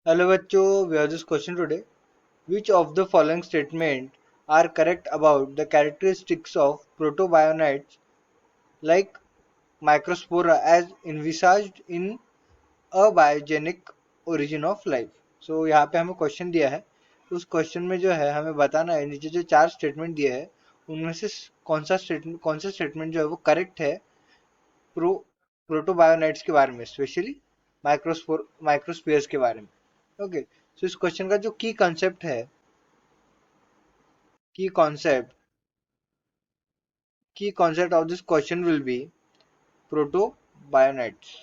Hello bachcho, we have this question today. Which of the following statements are correct about the characteristics of protobionites like Microspora as envisaged in abiogenic origin of life? So यहाँ पे हमें question दिया है, उस question में जो है हमें बताना है नीचे जो चार स्टेटमेंट दिए हैं उनमें से कौन सा स्टेटमेंट जो है वो करेक्ट है प्रो प्रोटोबायोनाइट्स के बारे में, स्पेशली माइक्रोस्पियर्स के बारे में। ओके, सो इस क्वेश्चन का जो की कॉन्सेप्ट की concept of this question will be protobionts.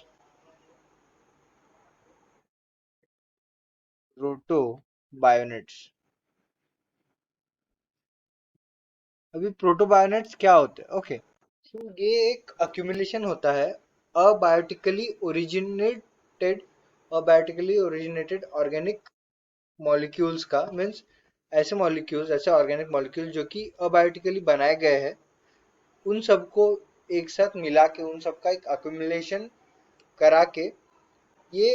Protobionts, अभी प्रोटोबायोनेट्स क्या होते हैं? ओके, तो ये एक अक्यूमुलेशन होता है अबायोटिकली ओरिजिनेटेड अबायोटिकली ओरिजिनेटेड ऑर्गेनिक मॉलिक्यूल्स का। मीन्स ऐसे मॉलिक्यूल्स, ऐसे ऑर्गेनिक मॉलिक्यूल जो कि अबायोटिकली बनाए गए हैं, उन सबको एक साथ मिला के उन सबका एक अक्यूमुलेशन करा के ये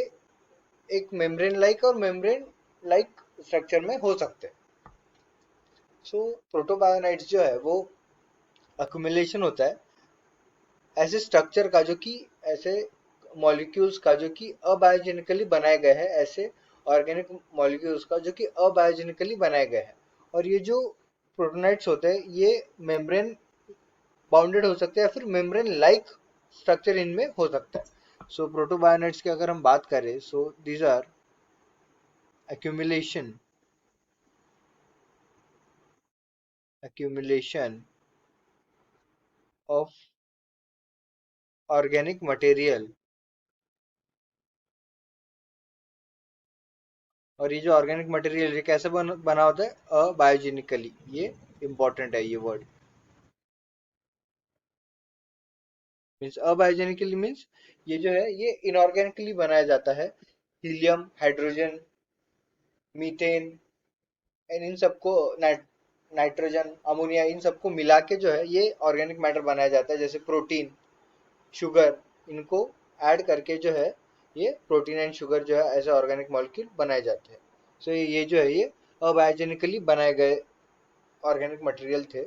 एक मेम्ब्रेन लाइक और मेम्ब्रेन लाइक स्ट्रक्चर में हो सकते हैं। सो प्रोटोबायोनाइट्स जो है वो अक्यूमुलेशन होता है ऐसे स्ट्रक्चर का जो कि ऐसे मॉलिक्यूल्स का जो कि अबायोजेनिकली बनाए गए हैं, ऐसे ऑर्गेनिक मॉलिक्यूल्स का जो कि अबायोजेनिकली बनाए गए हैं। और ये जो प्रोटोनाइट्स होते हैं ये मेम्ब्रेन बाउंडेड हो सकते हैं या फिर मेम्ब्रेन लाइक स्ट्रक्चर इनमें हो सकता है। सो प्रोटोबायोनाइट्स की अगर हम बात करें, so these are accumulation accumulation of organic material। और ये जो ऑर्गेनिक मटेरियल ये कैसे बना होता है? अबायोजेनिकली। ये इंपॉर्टेंट है ये वर्ड। मीन्स अबायोजेनिकली मीन्स ये जो है ये इनऑर्गेनिकली बनाया जाता है। हीलियम, हाइड्रोजन, मीथेन, इन सबको नाइट्रोजन, अमोनिया, इन सबको मिला के जो है ये ऑर्गेनिक मैटर बनाया जाता है। जैसे प्रोटीन, शुगर, इनको ऐड करके जो है ये प्रोटीन एंड शुगर जो है ऐसे ऑर्गेनिक मॉलिक्यूल बनाए जाते हैं। सो ये जो है ये अबायोजेनिकली बनाए गए ऑर्गेनिक मटेरियल थे।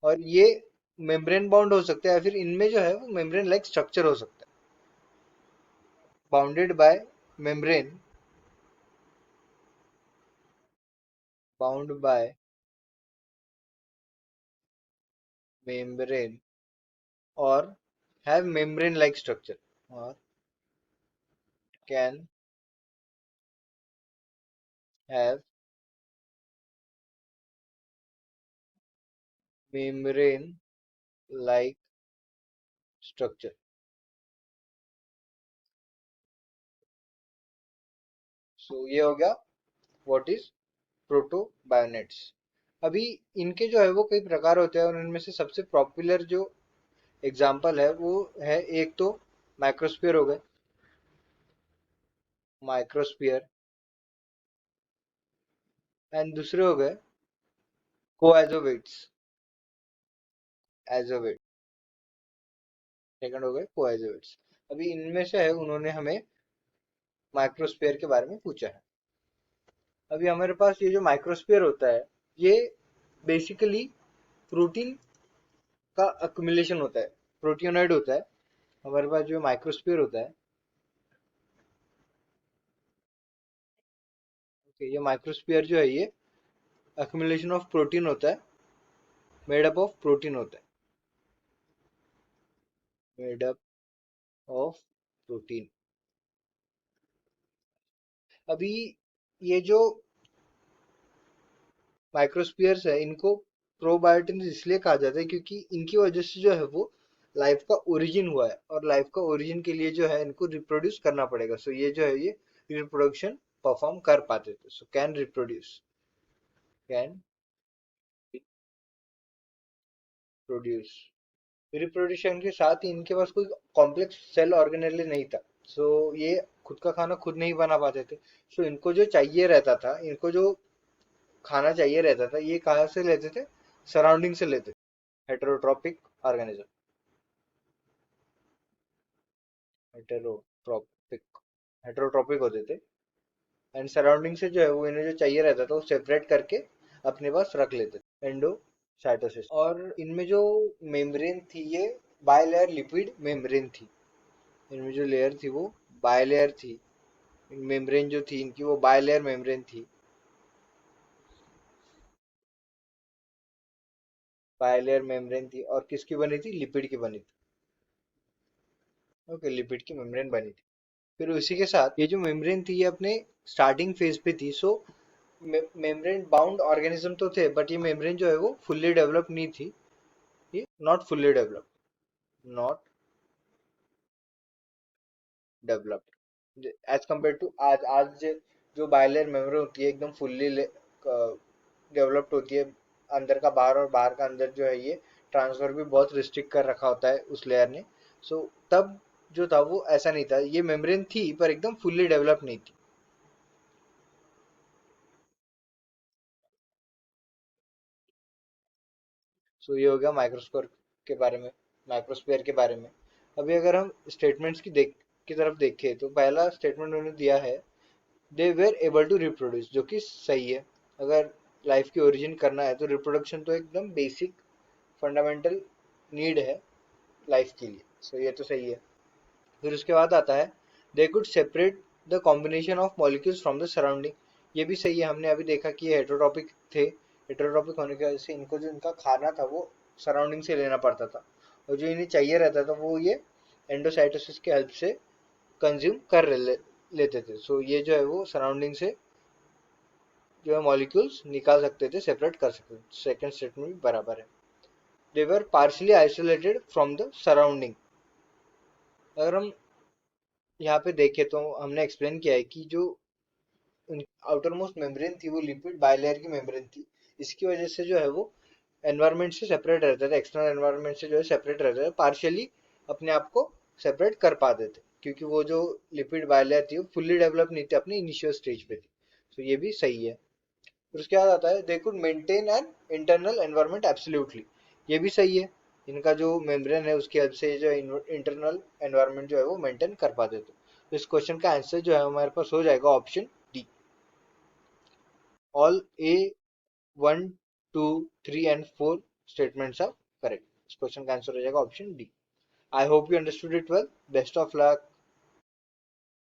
और ये मेम्ब्रेन बाउंड हो सकते हैं या फिर इनमें जो है वो मेम्ब्रेन लाइक स्ट्रक्चर हो सकता है, bounded by membrane, bound by membrane और हैव मेम्ब्रेन लाइक स्ट्रक्चर, और can have membrane like structure. So ये हो गया व्हाट इज प्रोटोबायोनेट्स। अभी इनके जो है वो कई प्रकार होते हैं और इनमें से सबसे पॉपुलर जो एग्जाम्पल है वो है, एक तो माइक्रोस्फीयर हो गए, माइक्रोस्फीयर, एंड दूसरे हो गए कोएजोवेट्स, एजोवेट, सेकंड हो गए कोएजोवेट्स। अभी इनमें से है उन्होंने हमें माइक्रोस्फीयर के बारे में पूछा है। अभी हमारे पास ये जो माइक्रोस्फीयर होता है ये बेसिकली प्रोटीन का अक्युमुलेशन होता है, प्रोटियोनाइड होता है। हमारे पास जो माइक्रोस्फीयर होता है, ओके, ये माइक्रोस्फीयर जो है ये अक्युमुलेशन ऑफ प्रोटीन होता है, मेड अप ऑफ प्रोटीन होता है, मेड अप ऑफ प्रोटीन। अभी ये जो माइक्रोस्फीयर्स है इनको प्रोबायोटिक्स इसलिए कहा जाता है क्योंकि इनकी वजह से जो है वो लाइफ का ओरिजिन हुआ है, और लाइफ का ओरिजिन के लिए जो है इनको रिप्रोड्यूस करना पड़ेगा। सो ये जो है ये रिप्रोडक्शन परफॉर्म कर पाते थे। So can reproduce, can produce. Reproduction के साथ ही इनके पास कोई कॉम्प्लेक्स सेल ऑर्गेनेल नहीं था। सो ये खुद का खाना खुद नहीं बना पाते थे। सो इनको जो चाहिए रहता था, इनको जो खाना चाहिए रहता था, ये कहाँ से लेते थे? सराउंडिंग से लेते थे। हेटेरोट्रॉपिक ऑर्गेनिज्म, हेटेरोट्रॉपिक, हेटेरोट्रॉपिक होते थे। एंड सराउंडिंग से जो है वो इन्हें जो चाहिए रहता था वो सेपरेट करके अपने पास रख लेते थे, एंडोसाइटोसिस। और इनमें जो मेम्ब्रेन थी ये बायलेयर लिपिड मेम्ब्रेन थी। इनमें जो लेयर थी वो बायलेयर थी। मेम्ब्रेन जो थी इनकी वो बायलेयर मेम्ब्रेन थी। बायलेयर मेम्ब्रेन थी और किसकी बनी थी, लिपिड की बनी थी। ओके, लिपिड की मेम्ब्रेन बनी थी। फिर उसी के साथ ये जो मेम्ब्रेन थी ये अपने स्टार्टिंग फेज पे थी। सो मेम्ब्रेन बाउंड ऑर्गेनिज्म तो थे, बट ये मेम्ब्रेन जो है वो फुल्ली डेवलप नहीं थी। ये not fully develop, not developed as compare to आज। आज जो बायलर मेम्ब्रेन होती है एकदम फुल्ली डेवलप्ड होती है, अंदर का बाहर और बाहर का अंदर जो है ये ट्रांसफर भी बहुत रिस्ट्रिक्ट कर रखा होता है उस लेयर ने। सो तब जो था वो ऐसा नहीं था, ये मेम्ब्रेन थी पर एकदम फुल्ली डेवलप नहीं थी। सो ये हो गया माइक्रोस्कोप के बारे में, माइक्रोस्फीयर के बारे में। अभी अगर हम स्टेटमेंट्स की तरफ देखें तो पहला स्टेटमेंट उन्होंने दिया है, they were able to reproduce, जो कि सही है। अगर लाइफ की ओरिजिन करना है तो रिप्रोडक्शन तो एकदम बेसिक फंडामेंटल नीड है लाइफ के लिए। सो ये तो सही है। फिर उसके बाद आता है, they could separate the combination of molecules from the surrounding. ये भी सही है। हमने अभी देखा कि ये हेटेरोटॉपिक थे। हेटेरोटॉपिक होने की वजह से इनको जो इनका खाना था वो सराउंडिंग से लेना पड़ता था, और जो इन्हें चाहिए रहता था वो ये एंडोसाइटोसिस के हेल्प से कंज्यूम लेते थे। सो ये जो है वो सराउंडिंग से जो है मॉलिक्यूल्स निकाल सकते थे, सेपरेट कर सकते थे। सेकंड स्टेटमेंट भी बराबर है। They were partially isolated from the surrounding. अगर हम यहाँ पे देखें तो हमने एक्सप्लेन किया है कि जो आउटर मोस्ट मेम्ब्रेन थी वो लिपिड बायलेयर की मेम्ब्रेन थी। इसकी वजह से जो है वो एनवायरनमेंट से सेपरेट रहता था, एक्सटर्नल एनवायरनमेंट से जो है सेपरेट रहता था, पार्शियली अपने आप को सेपरेट कर पाते थे, क्योंकि वो जो लिपिड बायलेयर थी वो फुल्ली डेवलप नहीं थी, अपनी इनिशियल स्टेज पे थी। तो ये भी सही है। फिर उसके बाद आता है, they could maintain an internal environment absolutely. ये भी सही है। इनका जो मेम्ब्रेन है उसकी हेल्प से जो इंटरनल एनवायरनमेंट जो है वो मेंटेन कर पाते थे। तो इस क्वेश्चन का आंसर जो है हमारे पास हो जाएगा option D. All A 1, 2, 3 and 4 statements are correct. इस क्वेश्चन का आंसर हो जाएगा option D. I hope you understood it well. Best of luck.